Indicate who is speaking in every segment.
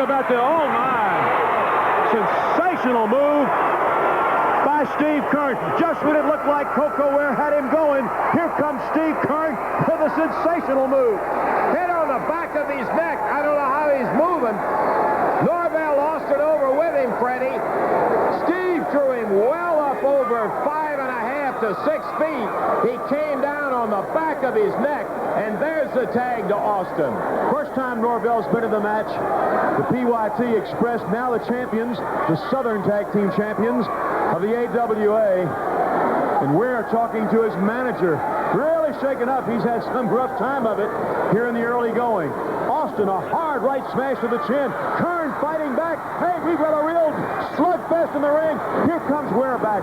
Speaker 1: about the, oh my, sensational move by Steve Keirn. Just when it looked like Coco Ware had him going, here comes Steve Keirn with a sensational move.
Speaker 2: Hit on the back of his neck. I don't know how he's moving. Norvell lost it over with him, Freddie. Steve threw him well up over 5.5 to 6 feet. He came down on the back of his neck, and there's the tag to Austin.
Speaker 1: First time Norvell's been in the match. The PYT Express, now the champions, the Southern Tag Team champions of the AWA. And we're talking to his manager. Really shaken up. He's had some rough time of it here in the early going. Austin, a hard right smash to the chin. Keirn fighting back. Hey, we've got a real slugfest in the ring. Here comes Ware back.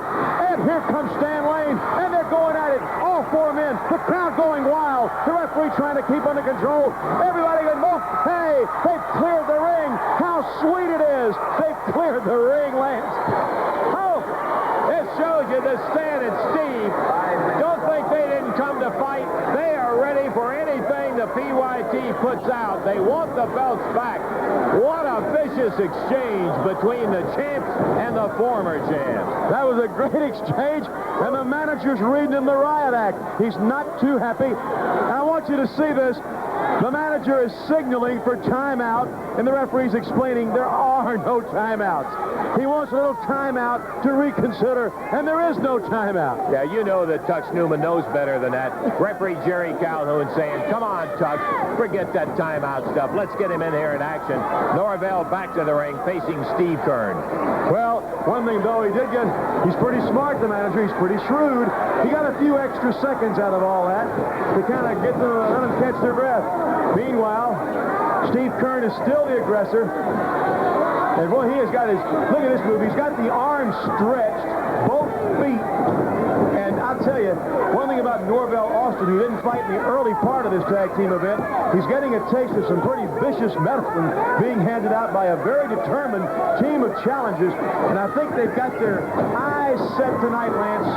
Speaker 1: And here comes Stan Lane. And they're going at it. All 4 men. The crowd going wild. The referee trying to keep under control. Everybody going, oh, hey, they've cleared the ring. How sweet it is. They've cleared the ring, Lance.
Speaker 2: Oh, this shows you that Stan and Steve don't think they didn't come to fight. They are ready for anything the PYT puts out. They want the belts back. What a vicious exchange between the champs and the former champs.
Speaker 1: That was a great exchange, and the manager's reading him the riot act. He's not too happy. And I want you to see this. The manager is signaling for timeout, and the referee's explaining there are no timeouts. He wants a little timeout to reconsider, and there is no timeout.
Speaker 2: Yeah, you know that Tux Newman knows better than that. Referee Jerry Calhoun saying, come on, Tux, forget that timeout stuff. Let's get him in here in action. Norvell back to the ring, facing Steve Keirn.
Speaker 1: Well, one thing, though, he's pretty smart, the manager. He's pretty shrewd. He got a few extra seconds out of all that to kind of let them catch their breath. Meanwhile, Steve Keirn is still the aggressor. And boy, he has got his, look at this move. He's got the arms stretched, both feet. And I'll tell you, one thing about Norvell Austin, who didn't fight in the early part of this tag team event, he's getting a taste of some pretty vicious medicine being handed out by a very determined team of challengers. And I think they've got their eyes set tonight, Lance,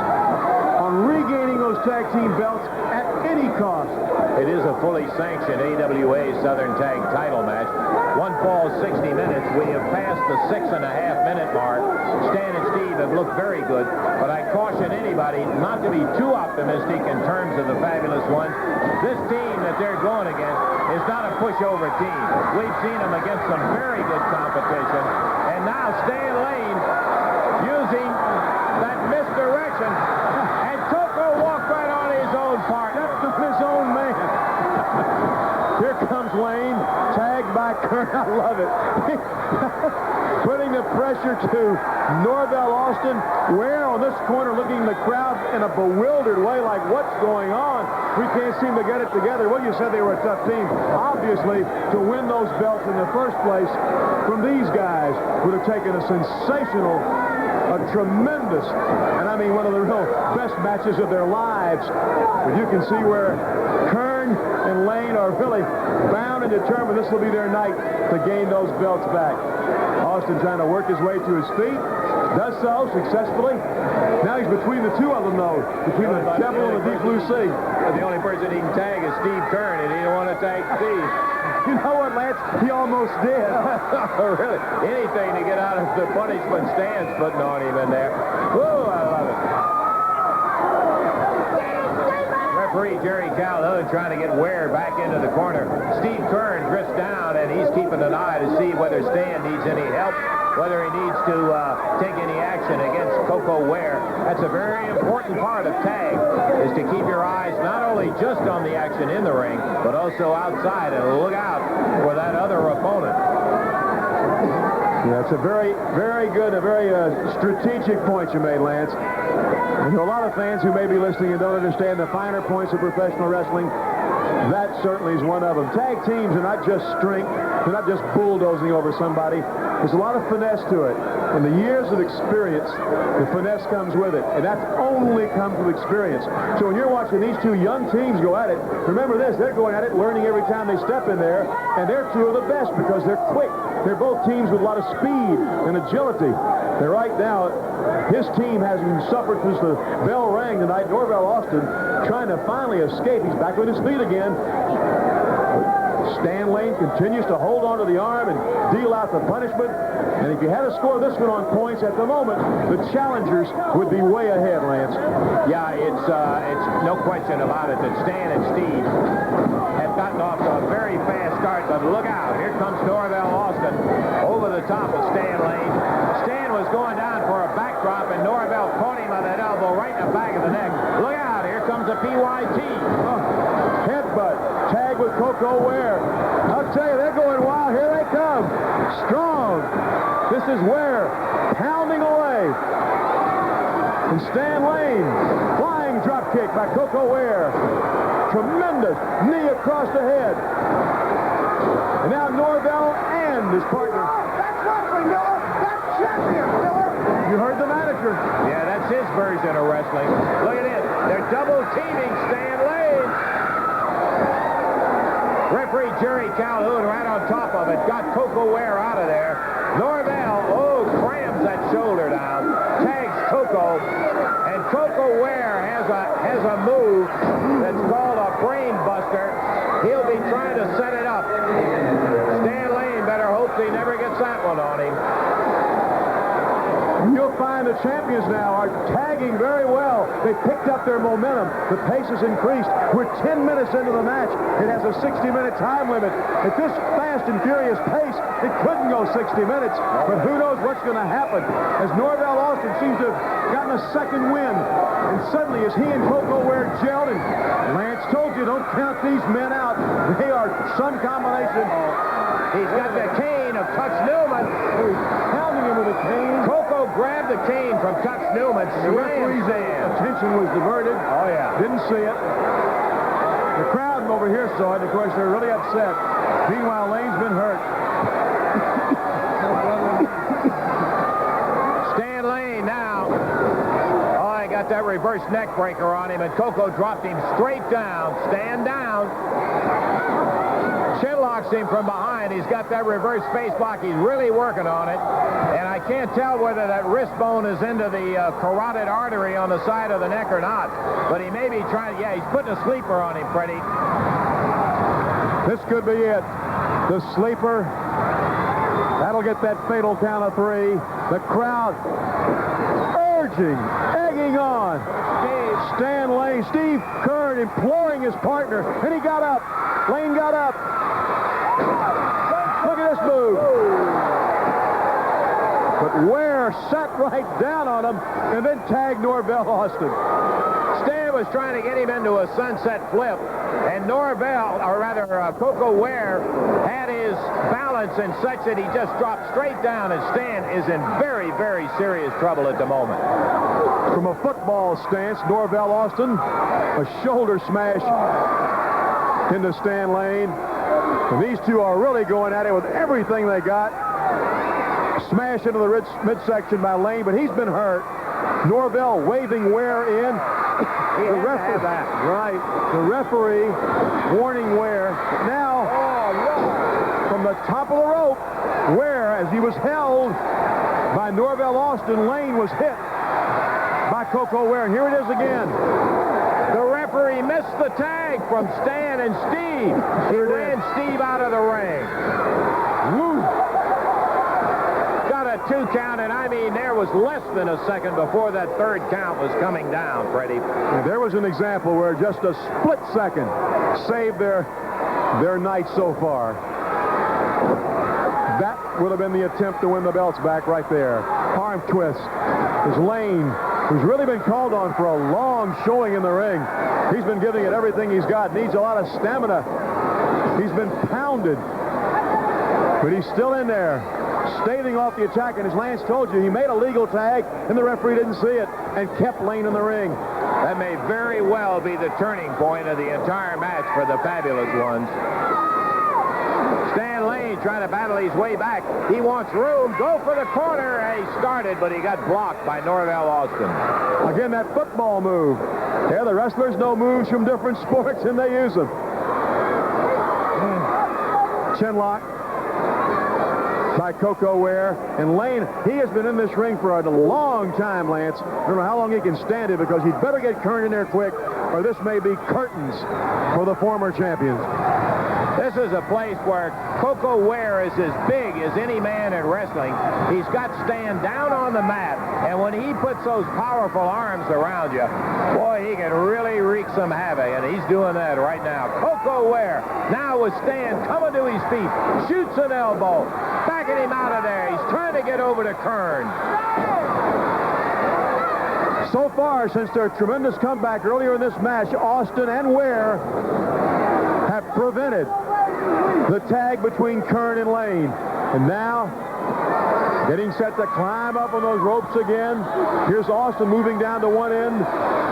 Speaker 1: on regaining those tag team belts at any cost.
Speaker 2: It is a fully sanctioned AWA Southern Tag title match. One fall, 60 minutes. We have passed the 6.5-minute mark. Stan and Steve have looked very good, but I caution anybody not to be too optimistic in terms of the Fabulous Ones. This team that they're going against is not a pushover team. We've seen them against some very good competition, and now Stan Lane using that misdirection, and Coco walked right on his own partner.
Speaker 1: That's his own man. Here comes Lane, tagged by Keirn. I love it. Putting the pressure to Norvell Austin. Ware on this corner looking at the crowd in a bewildered way, like, what's going on? We can't seem to get it together. Well, you said they were a tough team. Obviously, to win those belts in the first place from these guys would have taken a sensational, a tremendous, and I mean one of the real best matches of their lives. But you can see where Keirn and Lane are really bound and determined this will be their night to gain those belts back. Austin trying to work his way to his feet. Does so successfully. Now he's between the two of them, though. Between the Devil and the Deep Blue Sea.
Speaker 2: The only person he can tag is Steve Keirn, and he don't want to tag Steve.
Speaker 1: You know what, Lance? He almost did.
Speaker 2: Really? Anything to get out of the punishment Stan's putting on him in there. Woo, I love it. Referee Jerry Calhoun trying to get Ware back into the corner. Steve Keirn drifts down, and he's keeping an eye to see whether Stan needs any help, whether he needs to take any action against Coco Ware. That's a very important part of tag, is to keep your eyes not only just on the action in the ring, but also outside, and look out for that other opponent.
Speaker 1: Yeah, it's a very, very good, a very strategic point you made, Lance. And there are a lot of fans who may be listening and don't understand the finer points of professional wrestling. That certainly is one of them. Tag teams are not just strength. They're not just bulldozing over somebody. There's a lot of finesse to it. And the years of experience, the finesse comes with it. And that only comes with experience. So when you're watching these two young teams go at it, remember this, they're going at it learning every time they step in there. And they're two of the best because they're quick. They're both teams with a lot of speed and agility. And right now, his team hasn't suffered since the bell rang tonight. Norvell Austin trying to finally escape. He's back on his feet again. Stan Lane continues to hold on to the arm and deal out the punishment. And if you had to score this one on points at the moment, the challengers would be way ahead, Lance.
Speaker 2: Yeah, it's no question about it that Stan and Steve have gotten off to a very fast start. But look out, here comes Norvell Austin over the top of Stan Lane. Stan was going down for a backdrop, and Norvell caught him on that elbow right in the back of the neck. Look out, here comes a PYT.
Speaker 1: Headbutt. Tag with Coco Ware. I'll tell you, they're going wild. Here they come. Strong. This is Ware pounding away. And Stan Lane. Flying drop kick by Coco Ware. Tremendous knee across the head. And now Norvell and his partner.
Speaker 3: That's wrestling, Miller. That's champion, Miller.
Speaker 1: You heard the manager.
Speaker 2: Yeah, that's his version of wrestling. Look at it. They're double teaming Stan Lane. Referee Jerry Calhoun right on top of it. Got Coco Ware out of there. Norvell, crams that shoulder down. Tags Coco. And Coco Ware has a move that's called a brain buster. He'll be trying to set it up. Stan Lane better hope he never gets that one on him.
Speaker 1: You'll find the champions now are tagging very well. They picked up their momentum. The pace has increased. We're 10 minutes into the match. It has a 60-minute time limit. At this fast and furious pace, it couldn't go 60 minutes. But who knows what's going to happen as Norvell Austin seems to have gotten a second win. And suddenly, as he and Coco Ware gelled, and Lance told you, don't count these men out. They are some combination.
Speaker 2: He's got the cane of Tux Newman.
Speaker 1: He's pounding him with a cane.
Speaker 2: Coco grabbed the cane from Tux Newman.
Speaker 1: The referee's attention was diverted.
Speaker 2: Oh, yeah.
Speaker 1: Didn't see it. The crowd over here saw it. Of course, they're really upset. Meanwhile, Lane's been hurt.
Speaker 2: Stan Lane now. Oh, he got that reverse neck breaker on him, and Coco dropped him straight down. Stan down. Chin locks him from behind. He's got that reverse face lock. He's really working on it. And I can't tell whether that wrist bone is into the carotid artery on the side of the neck or not. But he may be trying to, yeah, he's putting a sleeper on him, Freddie.
Speaker 1: This could be it. The sleeper. That'll get that fatal count of 3. The crowd urging, egging on. Stan Lane, Steve Kern imploring his partner, and he got up. Lane got up. Look at this move. But Ware sat right down on him and then tagged Norvell Austin.
Speaker 2: Stan was trying to get him into a sunset flip, and Norvell, or rather Coco Ware, had his balance in such that he just dropped straight down, and Stan is in very, very serious trouble at the moment.
Speaker 1: From a football stance, Norvell Austin, a shoulder smash into Stan Lane. And these two are really going at it with everything they got. Smash into the midsection by Lane, but he's been hurt. Norvell waving Ware in. The referee warning Ware. Now, from the top of the rope, Ware, as he was held by Norvell Austin, Lane was hit by Coco Ware. And here it is again.
Speaker 2: The referee missed the tag from Stan and Steve. He ran Steve out of the ring.
Speaker 1: Woo.
Speaker 2: Got a 2 count, and I mean, there was less than a second before that 3rd count was coming down, Freddie.
Speaker 1: And there was an example where just a split second saved their night so far. That would have been the attempt to win the belts back right there. Arm twist. As Lane, who's really been called on for a long showing in the ring, he's been giving it everything he's got. Needs a lot of stamina. He's been pounded. But he's still in there, staving off the attack. And as Lance told you, he made a legal tag, and the referee didn't see it and kept Lane in the ring.
Speaker 2: That may very well be the turning point of the entire match for the Fabulous Ones. Stan Lane trying to battle his way back. He wants room. Go for the corner. He started, but he got blocked by Norvell Austin.
Speaker 1: Again, that football move. Yeah, the wrestlers know moves from different sports, and they use them. Chin lock by Coco Ware. And Lane, he has been in this ring for a long time, Lance. I don't know how long he can stand it, because he'd better get Kern in there quick, or this may be curtains for the former champions.
Speaker 2: This is a place where Coco Ware is as big as any man in wrestling. He's got Stan down on the mat, and when he puts those powerful arms around you, boy, he can really wreak some havoc, and he's doing that right now. Coco Ware now with Stan coming to his feet, shoots an elbow, backing him out of there. He's trying to get over to Kern.
Speaker 1: So far, since their tremendous comeback earlier in this match, Austin and Ware have prevented the tag between Kern and Lane. And now, getting set to climb up on those ropes again. Here's Austin moving down to one end.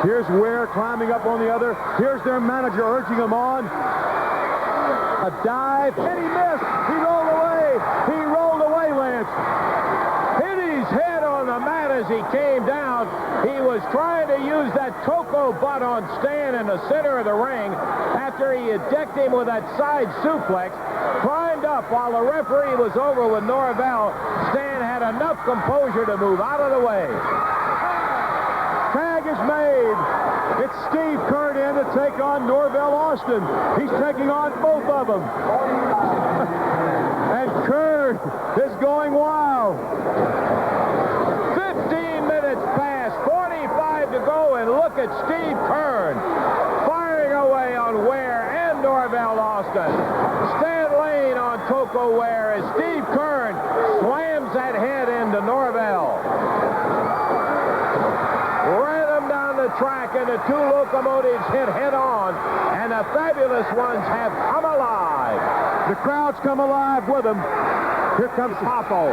Speaker 1: Here's Ware climbing up on the other. Here's their manager urging him on. A dive, and he missed. He rolled away. He rolled away, Lance.
Speaker 2: Hit his head on the mat as he came down. He was trying to use that Coco butt on Stan in the center of the ring after he had decked him with that side suplex. Climbed up while the referee was over with Norvell. Stan had enough composure to move out of the way.
Speaker 1: Tag is made. It's Steve Kern in to take on Norvell Austin. He's taking on both of them. And Kern is going wild.
Speaker 2: 15 minutes past, 45 to go, and look at Steve Kern firing away on Ware and Norvell Austin. Stan Lane on Coco Ware as Steve Kern slams that head into Norvell. Ran him down the track, and the two locomotives hit head-on, and the fabulous ones have come alive.
Speaker 1: The crowd's come alive with him. Here comes Popo.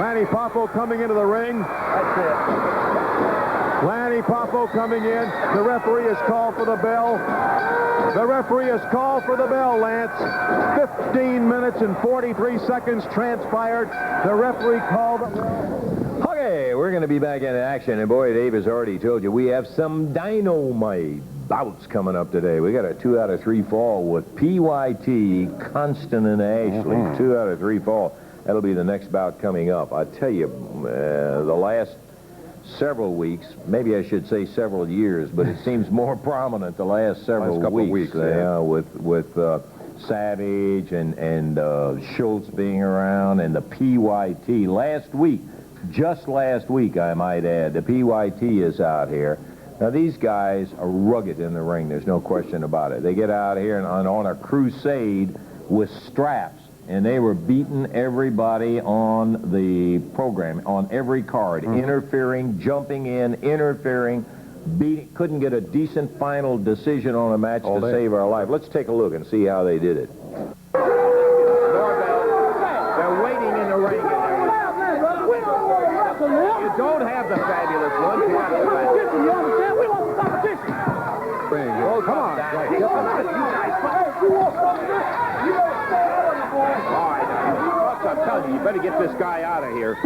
Speaker 1: Lanny Popo coming into the ring.
Speaker 2: That's it.
Speaker 1: Lanny Popo coming in. The referee has called for the bell. The referee has called for the bell, Lance. 15 minutes and 43 seconds transpired. The referee called the bell.
Speaker 2: Okay, we're going to be back in action, and boy, Dave has already told you we have some dynamite bouts coming up today. We got a 2 out of 3 fall with PYT, Constant and Ashley. 2 out of 3 fall. That'll be the next bout coming up. I tell you, the last several weeks, maybe I should say several years, but it seems more prominent the last several weeks.
Speaker 1: Yeah.
Speaker 2: With Savage and Schultz being around, and the PYT. Just last week, I might add, the PYT is out here. Now, these guys are rugged in the ring. There's no question about it. They get out here and on a crusade with straps, and they were beating everybody on the program, on every card, interfering, jumping in, interfering, beating. Couldn't get a decent final decision on a match to save our life. Let's take a look and see how they did it. Norvell, they're waiting in the ring. You don't have the fabulous one. You have the fabulous.
Speaker 3: You understand? We want some competition.
Speaker 2: Oh, come on.
Speaker 3: Hey, you want competition? You better stay out of it, boy.
Speaker 2: All right. I'm telling you, you better get this guy out of here.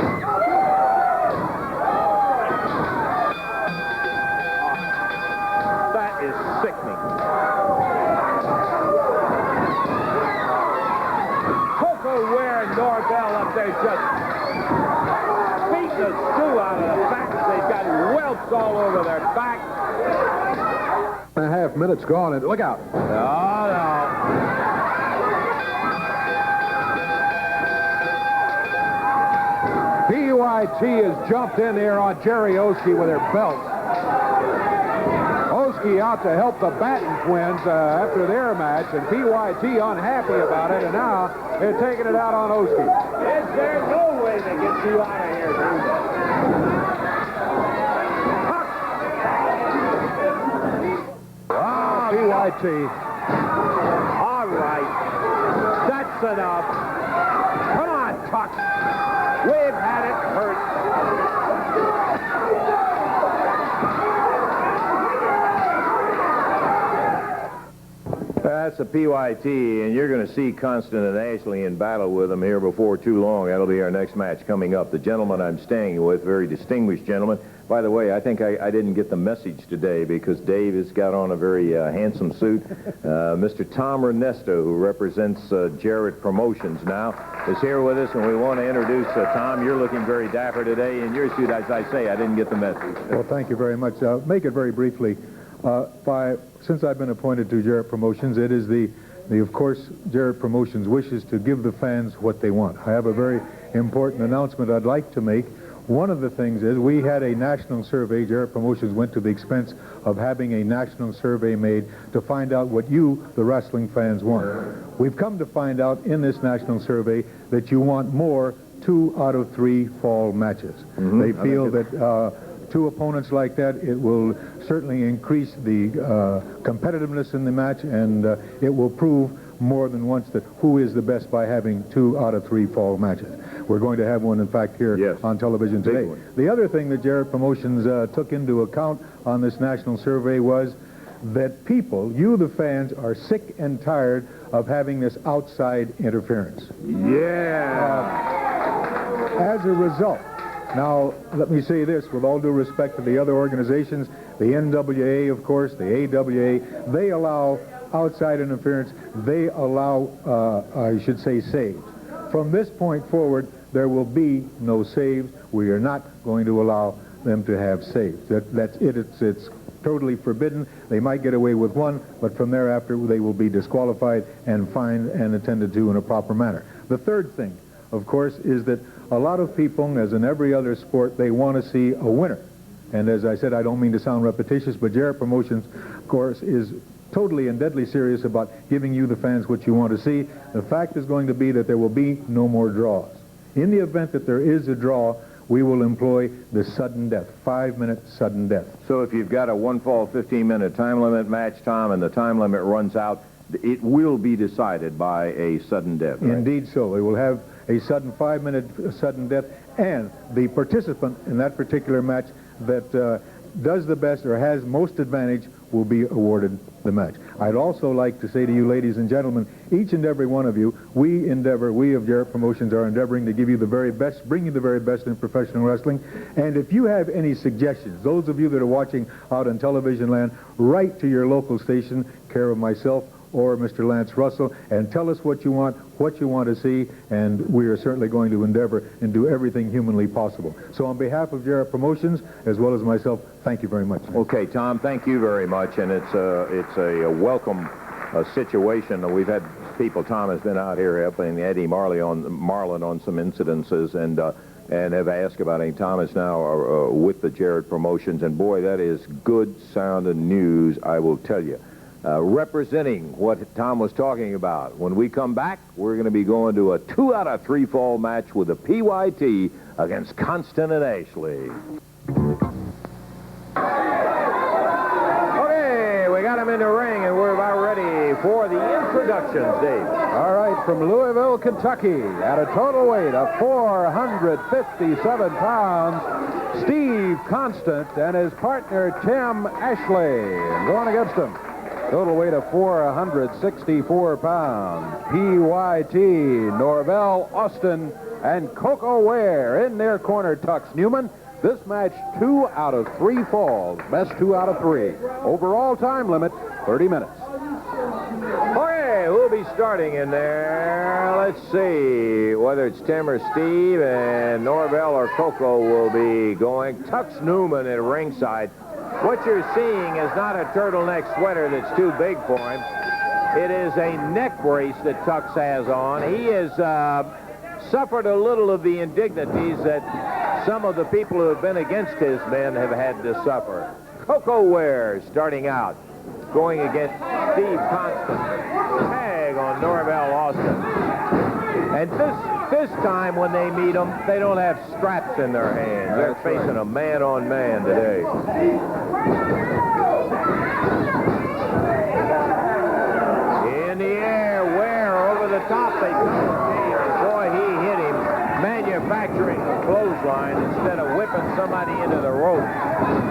Speaker 2: That is sickening. Coco Ware and Norvell up there just beating the stew out of the backs. They've got welts all over their back.
Speaker 1: 1.5 minutes gone, and look out.
Speaker 2: Oh, no.
Speaker 1: PYT has jumped in there on Jerry Oski with their belt. Oski out to help the Batten twins after their match, and PYT unhappy about it, and now they're taking it out on Oski.
Speaker 2: Is there no way to get you out of here, Bruiser?
Speaker 1: PYT.
Speaker 2: All right. That's enough. Come on, Tuck. We've had it hurt. That's a PYT, and you're going to see Constant and Ashley in battle with them here before too long. That'll be our next match coming up. The gentleman I'm staying with, very distinguished gentleman. By the way, I think I didn't get the message today because Dave has got on a very handsome suit. Mr. Tom Ernesto, who represents Jarrett Promotions now, is here with us, and we want to introduce Tom. You're looking very dapper today in your suit. As I say, I didn't get the message.
Speaker 4: Well, thank you very much. Make it very briefly. Since I've been appointed to Jarrett Promotions, it is the Of course, Jarrett Promotions wishes to give the fans what they want. I have a very important announcement I'd like to make. One of the things is we had a national survey. Jarrett Promotions went to the expense of having a national survey made to find out what you, the wrestling fans, want. We've come to find out in this national survey that you want more 2 out of 3 fall matches. They feel that 2 opponents like that, it will certainly increase the competitiveness in the match, and it will prove more than once that who is the best by having 2 out of 3 fall matches. We're going to have one, in fact, here on television today. The other thing that Jarrett Promotions took into account on this national survey was that people, you the fans, are sick and tired of having this outside interference. As a result, now, let me say this, with all due respect to the other organizations, the NWA, of course, the AWA, they allow outside interference. They allow, I should say, saves. From this point forward, there will be no saves. We are not going to allow them to have saves. That's it. It's totally forbidden. They might get away with one, but from thereafter, they will be disqualified and fined and attended to in a proper manner. The third thing, of course, is that a lot of people, as in every other sport, they want to see a winner. And as I said, I don't mean to sound repetitious, but Jarrett Promotions, of course, is totally and deadly serious about giving you, the fans, what you want to see. The fact is going to be that there will be no more draws. In the event that there is a draw, we will employ the sudden death, 5-minute sudden death.
Speaker 2: So if you've got a 1-fall, 15-minute time limit match, Tom, and the time limit runs out, it will be decided by a sudden death, right?
Speaker 4: Indeed so. We will have a sudden 5-minute sudden death, and the participant in that particular match that does the best or has most advantage will be awarded the match. I'd also like to say to you, ladies and gentlemen, each and every one of you, we of Jarrett Promotions are endeavoring to give you the very best, bring you the very best in professional wrestling. And if you have any suggestions, those of you that are watching out in television land, write to your local station, care of myself or Mr. Lance Russell, and tell us what you want to see, and we are certainly going to endeavor and do everything humanly possible. So on behalf of Jarrett Promotions, as well as myself, thank you very much.
Speaker 2: Okay, Tom, thank you very much, and it's a welcome situation. We've had people, Tom has been out here helping Eddie Marlin on some incidences, and have asked about it. Tom is now with the Jarrett Promotions, and boy, that is good sounding news, I will tell you. Representing what Tom was talking about. When we come back, we're going to be going to a 2 out of 3 fall match with the PYT against Constant and Ashley. Okay, we got him in the ring, and we're about ready for the introductions, Dave.
Speaker 5: All right, from Louisville, Kentucky, at a total weight of 457 pounds, Steve Constant and his partner, Tim Ashley. And going against him, total weight of 464 pounds, PYT, Norvell Austin, and Coco Ware in their corner, Tux Newman. This match, 2 out of 3 falls, best 2 out of 3. Overall time limit, 30 minutes.
Speaker 2: Okay, we'll be starting in there. Let's see whether it's Tim or Steve, and Norvell or Coco will be going. Tux Newman at ringside. What you're seeing is not a turtleneck sweater that's too big for him. It is a neck brace that Tux has on. He has suffered a little of the indignities that some of the people who have been against his men have had to suffer. Coco Ware starting out, going against Steve Constant. Tag on Norvell Austin. And this time when they meet them, they don't have straps in their hands. They're facing a man-on-man today. In the air, Ware over the top. They come. Boy, he hit him, manufacturing a clothesline instead of whipping somebody into the rope.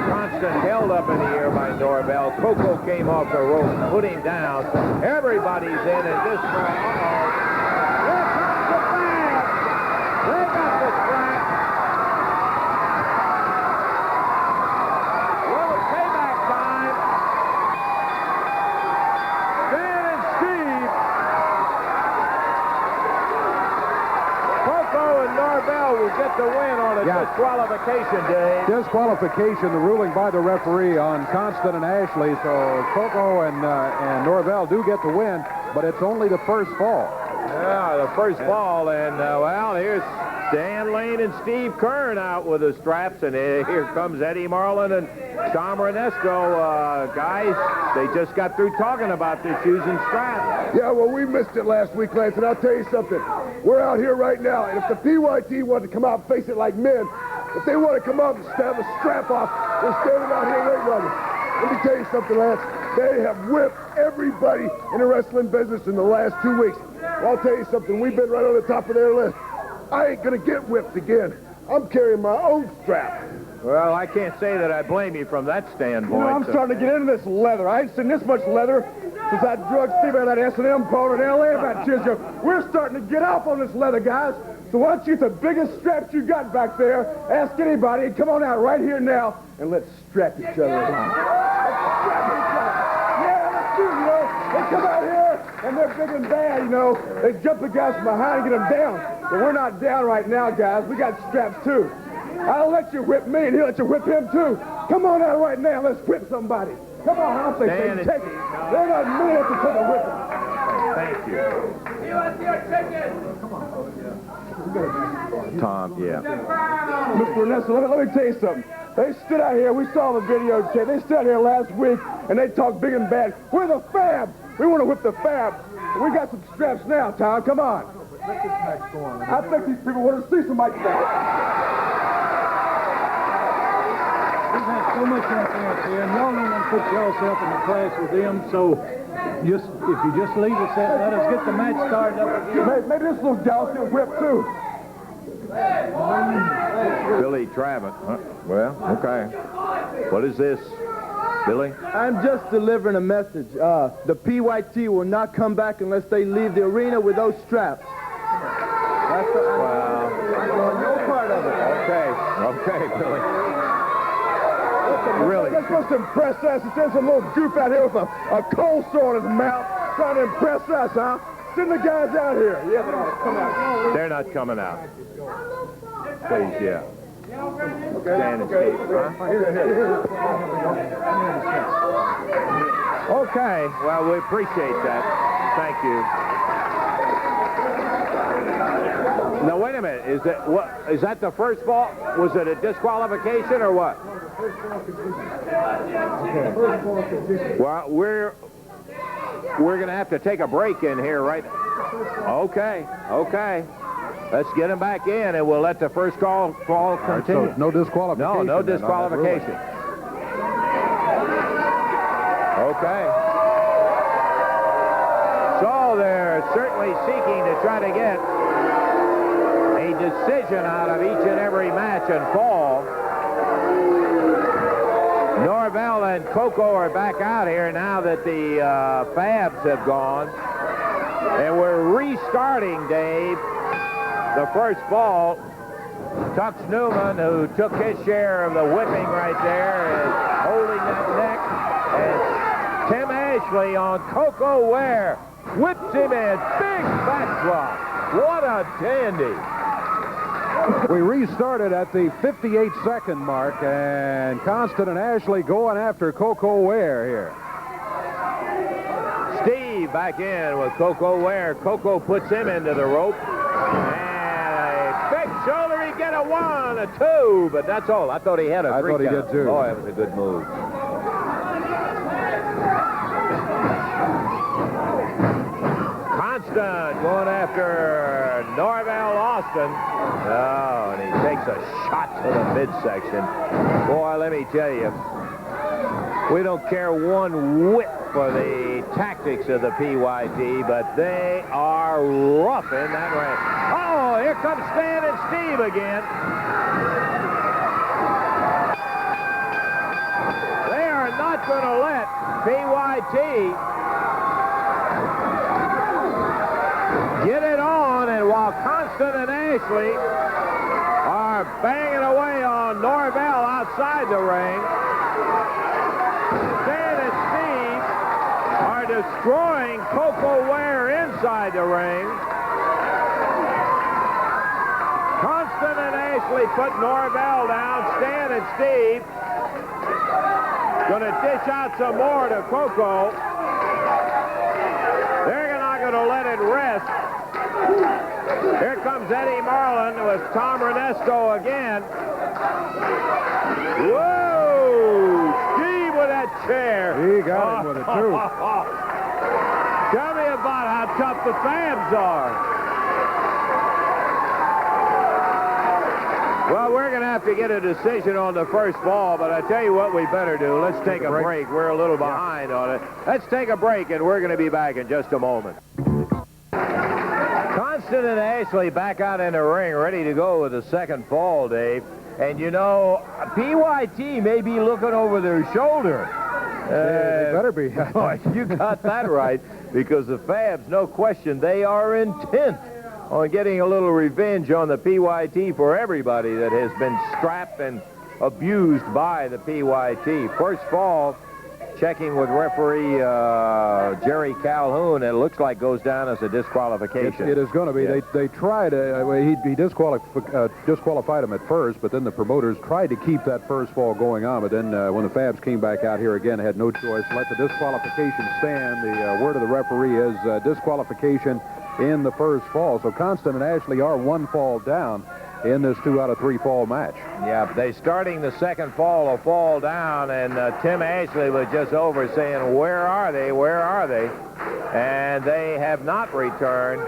Speaker 2: Constant held up in the air by Norvell. Coco came off the rope, put him down. Everybody's in at this point. Get the win on a disqualification, Dave.
Speaker 5: Disqualification, the ruling by the referee on Constant and Ashley. So Coco and Norvell do get the win. but it's only the first fall.
Speaker 2: Yeah, the first fall, and, well, here's Dan Lane and Steve Kern out with the straps, and here comes Eddie Marlin and Tom Ernesto. Guys, they just got through talking about their shoes and straps.
Speaker 3: Yeah, well, we missed it last week, Lance, and I'll tell you something. We're out here right now, and if the PYT want to come out and face it like men, if they want to come out and have a strap off, they're standing out here waiting on us. Let me tell you something, Lance. They have whipped everybody in the wrestling business in the last 2 weeks. Well, I'll tell you something. We've been right on the top of their list. I ain't going to get whipped again. I'm carrying my own strap.
Speaker 2: Well, I can't say that I blame you from that standpoint.
Speaker 3: You know, I'm starting to get into this leather. I ain't seen this much leather since I drug Steve out of that S&M powder in L.A. about 2 years ago. We're starting to get off on this leather, guys. So why don't you, the biggest straps you got back there, ask anybody, and come on out right here now, and let's strap each other on. Yeah, let's do it, you know. They come out here, and they're big and bad, you know. They jump the guys from behind and get them down. But we're not down right now, guys. We got straps, too. I'll let you whip me, and he'll let you whip him, too. Come on out right now. Let's whip somebody. Come on, I'll say, take it. They're not men to take a whipping.
Speaker 2: Thank you. Tom, yeah.
Speaker 3: Mr. Ernesto, let me tell you something. They stood out here. We saw the videotape. They stood out here last week, and they talked big and bad. We're the Fab. We want to whip the Fab. We got some straps now, Tom. Come on. I think these people want to see somebody strap.
Speaker 6: We've had so much interference here, and y'all don't want to put yourself in the class with them, so if you just leave us there, let us get the match started up again.
Speaker 3: Maybe this little gal's get whipped, too.
Speaker 2: Billy Travitt. Huh? Well, okay. What is this, Billy?
Speaker 7: I'm just delivering a message. The PYT will not come back unless they leave the arena with those straps. That's the, no part of it.
Speaker 2: Okay, Billy. Really?
Speaker 3: They're supposed to impress us. Instead of some little goof out here with a cold sore in his mouth trying to impress us, huh? Send the guys out here. Yeah, they ought to come out.
Speaker 2: They're not coming out. Please, yeah. Stand and skate, huh? Okay, well, we appreciate that. Thank you. Now, wait a minute. Is that the first ball? Was it a disqualification or what? Well, we're going to have to take a break in here, right? Okay. Let's get him back in, and we'll let the first call continue.
Speaker 5: So no disqualification.
Speaker 2: No disqualification. Okay. So they're certainly seeking to try to get a decision out of each and every match and fall. Norvell and Coco are back out here now that the Fabs have gone. And we're restarting, Dave, the first ball. Tux Newman, who took his share of the whipping right there, is holding that neck. And Tim Ashley on Coco Ware whips him in. Big backdrop. What a dandy.
Speaker 5: We restarted at the 58-second mark, and Constant and Ashley going after Coco Ware here.
Speaker 2: Steve back in with Coco Ware. Coco puts him into the rope. And a big shoulder. He get a 1, a 2, but that's all. I thought he had a 3
Speaker 5: I thought he
Speaker 2: count.
Speaker 5: did, too.
Speaker 2: Boy, that was a good move. Constant going after Norvell Austin. Oh, and he takes a shot to the midsection. Boy, let me tell you, we don't care one whit for the tactics of the PYT, but they are rough in that ring. Oh, here comes Stan and Steve again. They are not going to let PYT get it on, and while Constant and Ashley are banging away on Norvell outside the ring, Stan and Steve are destroying Coco Ware inside the ring. Constant and Ashley put Norvell down. Stan and Steve going to dish out some more to Coco. They're going to best. Here comes Eddie Marlin with Tom Renesco again. Whoa! Steve with that chair.
Speaker 5: He got him with it, too.
Speaker 2: Tell me about how tough the Fabs are. Well, we're going to have to get a decision on the first ball, but I tell you what we better do. Let's take a break. We're a little behind on it. Let's take a break, and we're going to be back in just a moment. Constant and Ashley back out in the ring, ready to go with the second fall, Dave. And, you know, PYT may be looking over their shoulder.
Speaker 5: They better be.
Speaker 2: You got that right, because the Fabs, no question, they are intent on getting a little revenge on the PYT for everybody that has been strapped and abused by the PYT. First fall, checking with referee Jerry Calhoun, it looks like goes down as a disqualification.
Speaker 5: It is going to be. Yeah. They tried, he disqualified him at first, but then the promoters tried to keep that first fall going on, but then when the Fabs came back out here again, had no choice. Let the disqualification stand. The word of the referee is disqualification in the first fall. So Constant and Ashley are one fall down in this 2 out of 3 fall match.
Speaker 2: Yeah, they starting the second fall, a fall down, and Tim Ashley was just over saying, where are they, where are they? And they have not returned.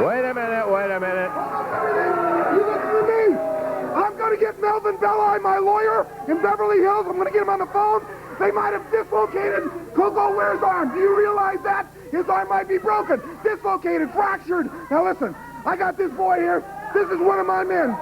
Speaker 2: Wait a minute, wait a minute.
Speaker 3: You listen to me. I'm going to get Melvin Belli, my lawyer, in Beverly Hills. I'm going to get him on the phone. They might have dislocated Coco Ware's arm. Do you realize that? His arm might be broken, dislocated, fractured. Now listen, I got this boy here. This is one of my men.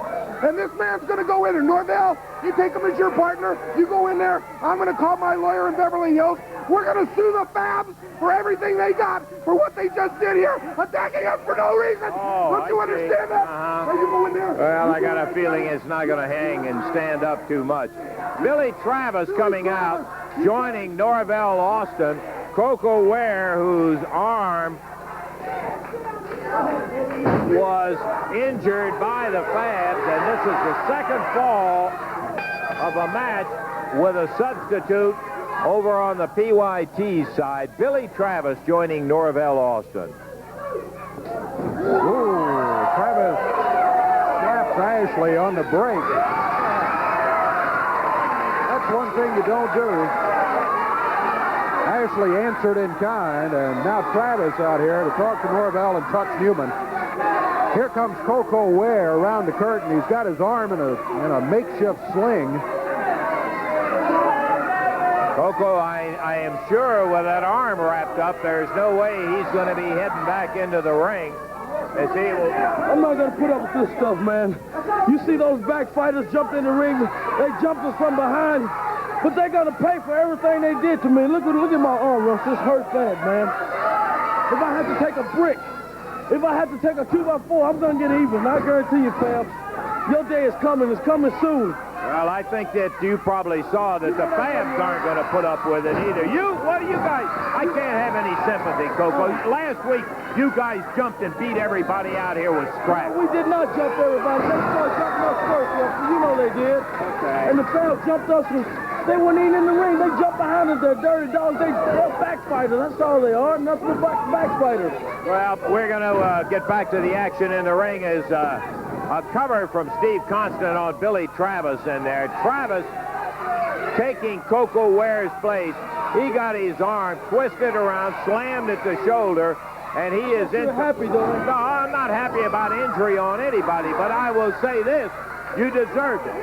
Speaker 3: And this man's going to go in there. Norvell, you take him as your partner. You go in there. I'm going to call my lawyer in Beverly Hills. We're going to sue the Fabs for everything they got for what they just did here, attacking us for no reason. Don't you understand that? Now you go in there.
Speaker 2: Well, I got a feeling it's not going to hang and stand up too much. Billy Travis coming out, joining Norvell Austin. Coco Ware, whose arm was injured by the Fabs, and this is the second fall of a match with a substitute over on the PYT side. Billy Travis joining Norvell Austin.
Speaker 5: Ooh, Travis slaps Ashley on the break. That's one thing you don't do. Ashley answered in kind, and now Travis out here to talk to Norvell and Tux Newman. Here comes Coco Ware around the curtain. He's got his arm in a makeshift sling.
Speaker 2: Coco, I am sure with that arm wrapped up, there's no way he's going to be heading back into the ring.
Speaker 8: I'm not going to put up with this stuff, man. You see those back fighters jumped in the ring. They jumped us from behind. But they're going to pay for everything they did to me. Look at my arm, Russ. This hurts bad, man. If I had to take a brick, if I had to take a 2x4, I'm going to get even. I guarantee you, Fabs, your day is coming. It's coming soon.
Speaker 2: Well, I think that you probably saw that the Fabs aren't going to put up with it either. What do you guys? I can't have any sympathy, Coco. Last week, you guys jumped and beat everybody out here with scraps.
Speaker 8: We did not jump everybody. They started jumping us first, Russ. You know they did.
Speaker 2: Okay.
Speaker 8: And the Fabs jumped us with... They weren't even in the ring. They jumped behind us. They're dirty dogs. They're backfighters. That's all they are. Nothing but backfighters.
Speaker 2: Well, we're going to get back to the action in the ring as a cover from Steve Constant on Billy Travis in there. Travis taking Coco Ware's place. He got his arm twisted around, slammed at the shoulder, and he is in.
Speaker 8: You're happy, though.
Speaker 2: No, I'm not happy about injury on anybody, but I will say this. You deserved it.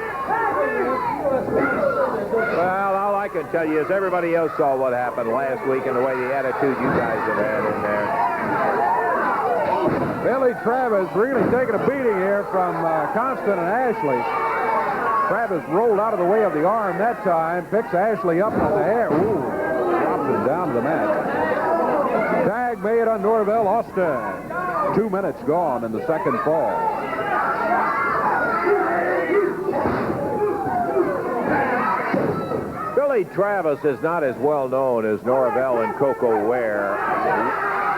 Speaker 2: Well, all I can tell you is everybody else saw what happened last week and the way the attitude you guys have had in there.
Speaker 5: Billy Travis really taking a beating here from Constant and Ashley. Travis rolled out of the way of the arm that time, picks Ashley up in the air. Ooh, drops him down to the mat. Tag made on Norvell Austin. 2 minutes gone in the second fall.
Speaker 2: Billy Travis is not as well known as Norvell and Coco Ware.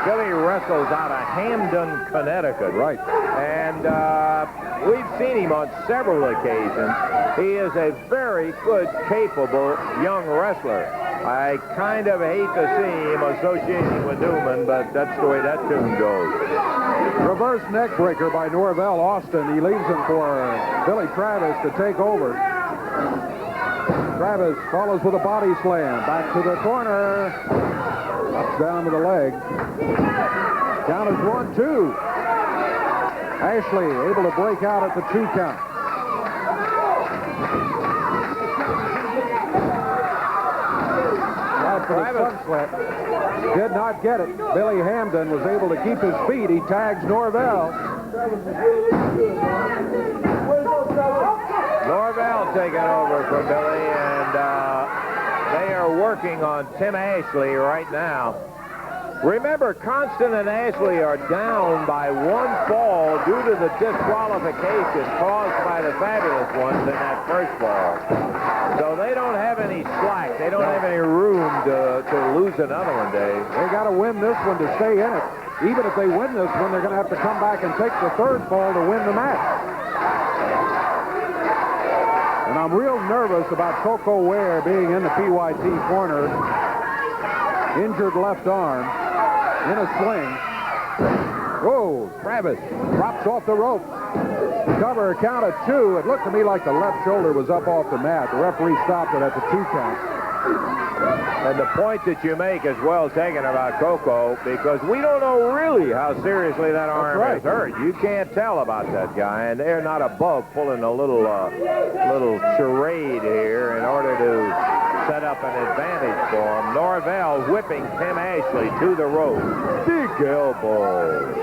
Speaker 2: Billy wrestles out of Hamden, Connecticut.
Speaker 5: Right.
Speaker 2: And we've seen him on several occasions. He is a very good, capable young wrestler. I kind of hate to see him associating with Newman, but that's the way that tune goes.
Speaker 5: Reverse neck breaker by Norvell Austin. He leaves him for Billy Travis to take over. Travis follows with a body slam. Back to the corner. Ups down to the leg. Count is 1-2. Ashley able to break out at the 2 count. Travis did not get it. Billy Hamden was able to keep his feet. He tags Norvell.
Speaker 2: Norvell taking over from Billy, and they are working on Tim Ashley right now. Remember, Constant and Ashley are down by 1 fall due to the disqualification caused by the Fabulous Ones in that first fall. So they don't have any slack. They don't have any room to lose another one, Dave.
Speaker 5: They got to win this one to stay in it. Even if they win this one, they're going to have to come back and take the 3rd fall to win the match. And I'm real nervous about Coco Ware being in the PYT corner. Injured left arm. In a sling. Whoa, Travis drops off the rope. Cover, count of 2. It looked to me like the left shoulder was up off the mat. The referee stopped it at the 2 count.
Speaker 2: And the point that you make is well taken about Coco, because we don't know really how seriously that arm is hurt. You can't tell about that guy, and they're not above pulling a little charade here in order to set up an advantage for him. Norvell whipping Tim Ashley to the rope. Big elbow.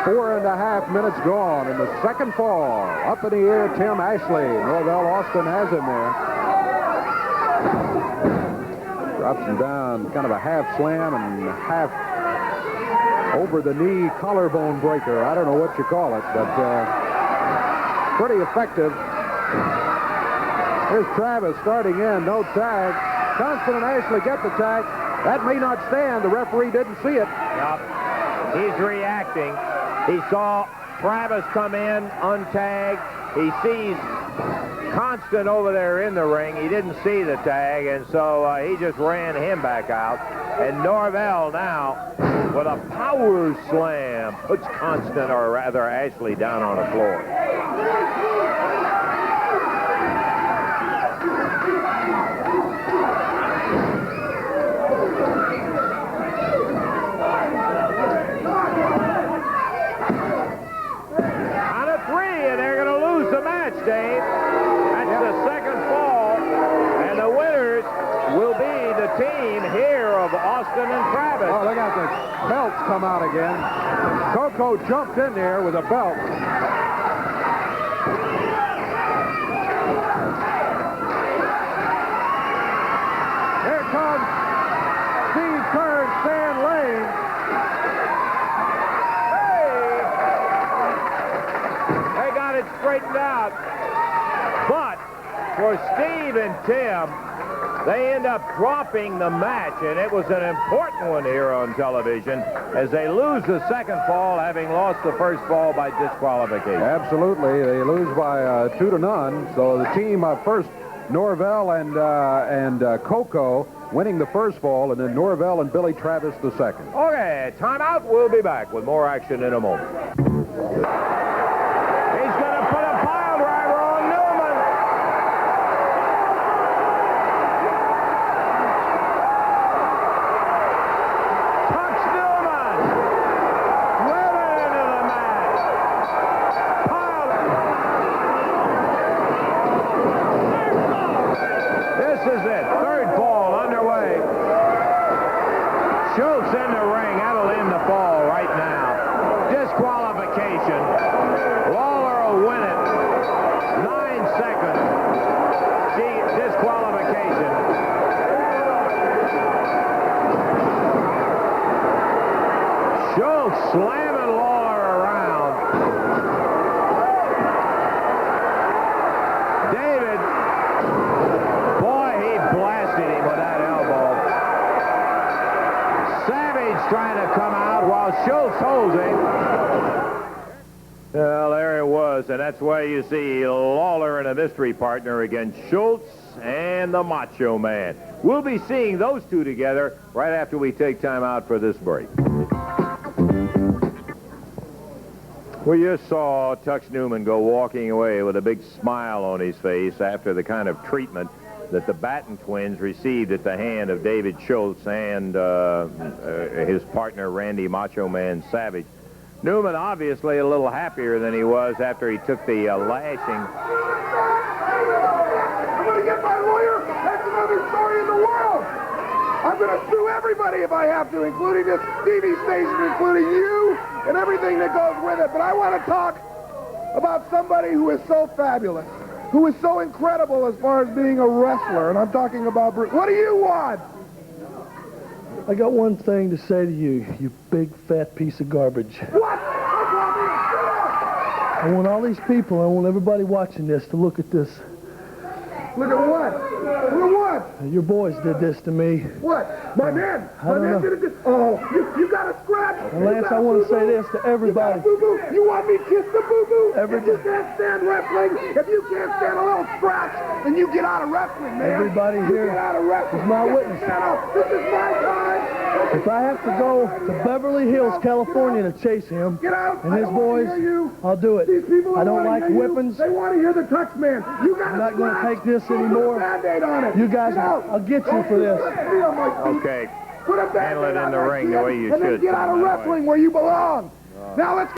Speaker 5: 4.5 minutes gone in the 2nd fall. Up in the air, Tim Ashley. Norvell Austin has him there. Drops him down, kind of a half slam and half over-the-knee collarbone breaker. I don't know what you call it, but pretty effective. Here's Travis starting in, no tag. Constant and Ashley get the tag. That may not stand. The referee didn't see it.
Speaker 2: Yep. He's reacting. He saw Travis come in untagged. He sees Constant over there in the ring. He didn't see the tag, and so he just ran him back out. And Norvell now with a power slam puts Constant, or rather Ashley, down on the floor. Dave. That's the 2nd fall, and the winners will be the team here of Austin and Travis.
Speaker 5: Oh, look out, the belts come out again. Coco jumped in there with a belt. Here comes Steve Kerr and Stan Lane.
Speaker 2: Hey! They got it straightened out. But for Steve and Tim, they end up dropping the match, and it was an important one here on television as they lose the 2nd fall, having lost the 1st fall by disqualification.
Speaker 5: Absolutely. They lose by 2-0. So the team first, Norvell and Coco winning the 1st fall, and then Norvell and Billy Travis the 2nd.
Speaker 2: Okay, timeout. We'll be back with more action in a moment. He's going to put a pile driver on Newman. Touch Newman. Driven into the mat. Pile. This is it. 3rd fall underway. Schultz in the ring. That'll end the fall right now. Disqualification. Lawler will win it. 9 seconds. Disqualification. Schultz slamming Lawler around. David, boy, he blasted him with that elbow. Savage trying to come out while Schultz holds him. Well, there it was, and that's why you see Lawler and a mystery partner against Schultz and the Macho Man. We'll be seeing those two together right after we take time out for this break. We just saw Tux Newman go walking away with a big smile on his face after the kind of treatment that the Batten twins received at the hand of David Schultz and his partner, Randy Macho Man Savage. Newman obviously a little happier than he was after he took the lashing.
Speaker 3: I'm going to get my lawyer. That's another story in the world. I'm going to sue everybody if I have to, including this TV station, including you, and everything that goes with it. But I want to talk about somebody who is so fabulous, who is so incredible as far as being a wrestler, and I'm talking about Bruiser. What do you want?
Speaker 8: I got one thing to say to you, you big fat piece of garbage.
Speaker 3: What?
Speaker 8: I want all these people, I want everybody watching this to look at this.
Speaker 3: Look at what? Look at what?
Speaker 8: Your boys did this to me.
Speaker 3: What? My man.
Speaker 8: I don't know.
Speaker 3: Did it. Oh, you got a scratch.
Speaker 8: And Lance, I want to say this to everybody.
Speaker 3: You got a boo-boo. You want me to kiss the boo-boo?
Speaker 8: Everybody.
Speaker 3: If you can't stand wrestling, if you can't stand a little scratch, then you get out of wrestling, man.
Speaker 8: Everybody here
Speaker 3: get out of wrestling.
Speaker 8: is my witness.
Speaker 3: This is my time.
Speaker 8: If I have to go to Beverly Hills, California to chase him and his boys, I'll do it. I don't like whippings.
Speaker 3: They want to hear the Tux Man. You got
Speaker 8: I'm not going to take this anymore.
Speaker 3: on it.
Speaker 8: You guys, I'll get you for this.
Speaker 2: Okay. Handle it in the ring the way you
Speaker 3: and
Speaker 2: should.
Speaker 3: then get out of wrestling where you belong. Now let's